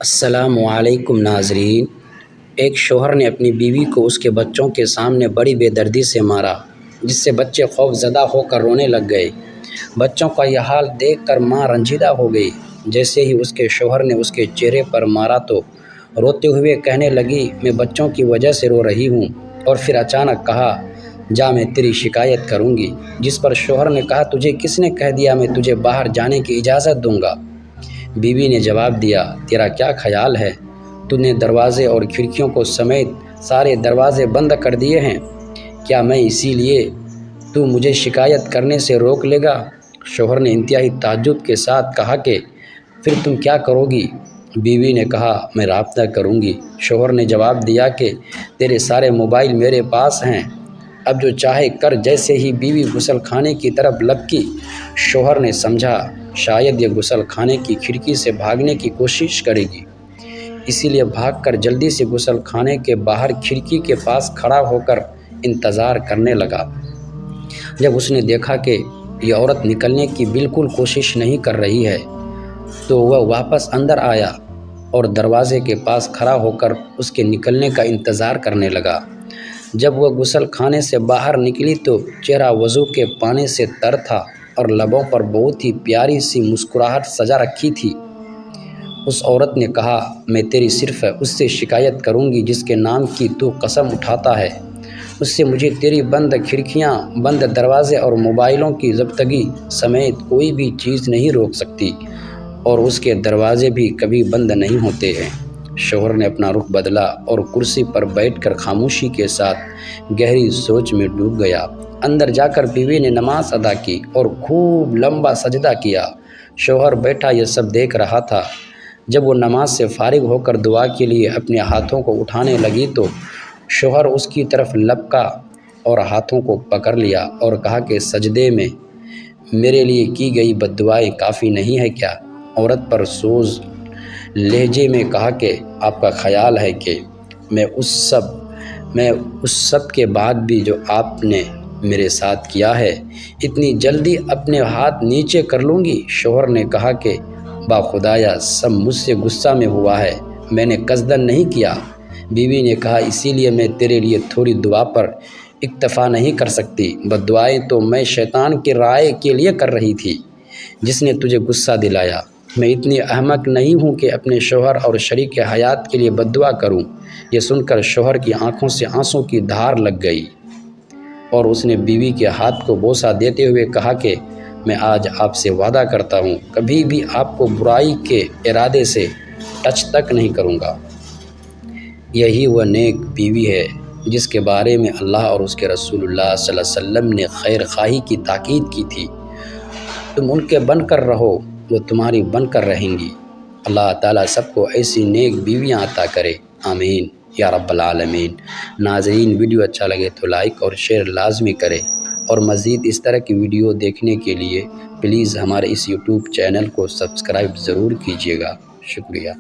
السلام علیکم ناظرین۔ ایک شوہر نے اپنی بیوی کو اس کے بچوں کے سامنے بڑی بے دردی سے مارا، جس سے بچے خوف زدہ ہو کر رونے لگ گئے۔ بچوں کا یہ حال دیکھ کر ماں رنجیدہ ہو گئی۔ جیسے ہی اس کے شوہر نے اس کے چہرے پر مارا تو روتے ہوئے کہنے لگی، میں بچوں کی وجہ سے رو رہی ہوں۔ اور پھر اچانک کہا، جا میں تیری شکایت کروں گی۔ جس پر شوہر نے کہا، تجھے کس نے کہہ دیا میں تجھے باہر جانے کی اجازت دوں گا؟ بیوی نے جواب دیا، تیرا کیا خیال ہے؟ تو نے دروازے اور کھڑکیوں کو سمیت سارے دروازے بند کر دیے ہیں۔ کیا میں اسی لیے تو مجھے شکایت کرنے سے روک لے گا؟ شوہر نے انتہائی تعجب کے ساتھ کہا کہ پھر تم کیا کرو گی؟ بیوی نے کہا، میں رابطہ کروں گی۔ شوہر نے جواب دیا کہ تیرے سارے موبائل میرے پاس ہیں، اب جو چاہے کر۔ جیسے ہی بیوی غسل خانے کی طرف لپکی، شوہر نے سمجھا شاید یہ غسل خانے کی کھڑکی سے بھاگنے کی کوشش کرے گی، اسی لیے بھاگ کر جلدی سے غسل خانے کے باہر کھڑکی کے پاس کھڑا ہو کر انتظار کرنے لگا۔ جب اس نے دیکھا کہ یہ عورت نکلنے کی بالکل کوشش نہیں کر رہی ہے تو وہ واپس اندر آیا اور دروازے کے پاس کھڑا ہو کر اس کے نکلنے کا انتظار کرنے لگا۔ جب وہ غسل خانے سے باہر نکلی تو چہرہ وضو کے پانی سے تر تھا اور لبوں پر بہت ہی پیاری سی مسکراہٹ سجا رکھی تھی۔ اس عورت نے کہا، میں تیری صرف اس سے شکایت کروں گی جس کے نام کی تو قسم اٹھاتا ہے۔ اس سے مجھے تیری بند کھڑکیاں، بند دروازے اور موبائلوں کی ضبطگی سمیت کوئی بھی چیز نہیں روک سکتی، اور اس کے دروازے بھی کبھی بند نہیں ہوتے ہیں۔ شوہر نے اپنا رخ بدلا اور کرسی پر بیٹھ کر خاموشی کے ساتھ گہری سوچ میں ڈوب گیا۔ اندر جا کر بیوی نے نماز ادا کی اور خوب لمبا سجدہ کیا۔ شوہر بیٹھا یہ سب دیکھ رہا تھا۔ جب وہ نماز سے فارغ ہو کر دعا کے لیے اپنے ہاتھوں کو اٹھانے لگی تو شوہر اس کی طرف لپکا اور ہاتھوں کو پکڑ لیا اور کہا کہ سجدے میں میرے لیے کی گئی بد دعائیں کافی نہیں ہے کیا؟ عورت پر سوز لہجے میں کہا کہ آپ کا خیال ہے کہ میں اس سب کے بعد بھی جو آپ نے میرے ساتھ کیا ہے اتنی جلدی اپنے ہاتھ نیچے کر لوں گی؟ شوہر نے کہا کہ با خدایا سب مجھ سے غصہ میں ہوا ہے، میں نے قصدن نہیں کیا۔ بیوی نے کہا، اسی لیے میں تیرے لیے تھوڑی دعا پر اکتفا نہیں کر سکتی، بد دعائیں تو میں شیطان کی رائے کے لیے کر رہی تھی جس نے تجھے غصہ دلایا۔ میں اتنی احمق نہیں ہوں کہ اپنے شوہر اور شریک حیات کے لیے بد دعا کروں۔ یہ سن کر شوہر کی آنکھوں سے آنسوں کی دھار لگ گئی اور اس نے بیوی کے ہاتھ کو بوسہ دیتے ہوئے کہا کہ میں آج آپ سے وعدہ کرتا ہوں کبھی بھی آپ کو برائی کے ارادے سے ٹچ تک نہیں کروں گا۔ یہی وہ نیک بیوی ہے جس کے بارے میں اللہ اور اس کے رسول اللہ صلی اللہ علیہ وسلم نے خیر خواہی کی تاکید کی تھی۔ تم ان کے بن کر رہو، وہ تمہاری بن کر رہیں گی۔ اللہ تعالیٰ سب کو ایسی نیک بیویاں عطا کرے، آمین یا رب العالمین۔ ناظرین، ویڈیو اچھا لگے تو لائک اور شیئر لازمی کریں، اور مزید اس طرح کی ویڈیو دیکھنے کے لیے پلیز ہمارے اس یوٹیوب چینل کو سبسکرائب ضرور کیجیے گا۔ شکریہ۔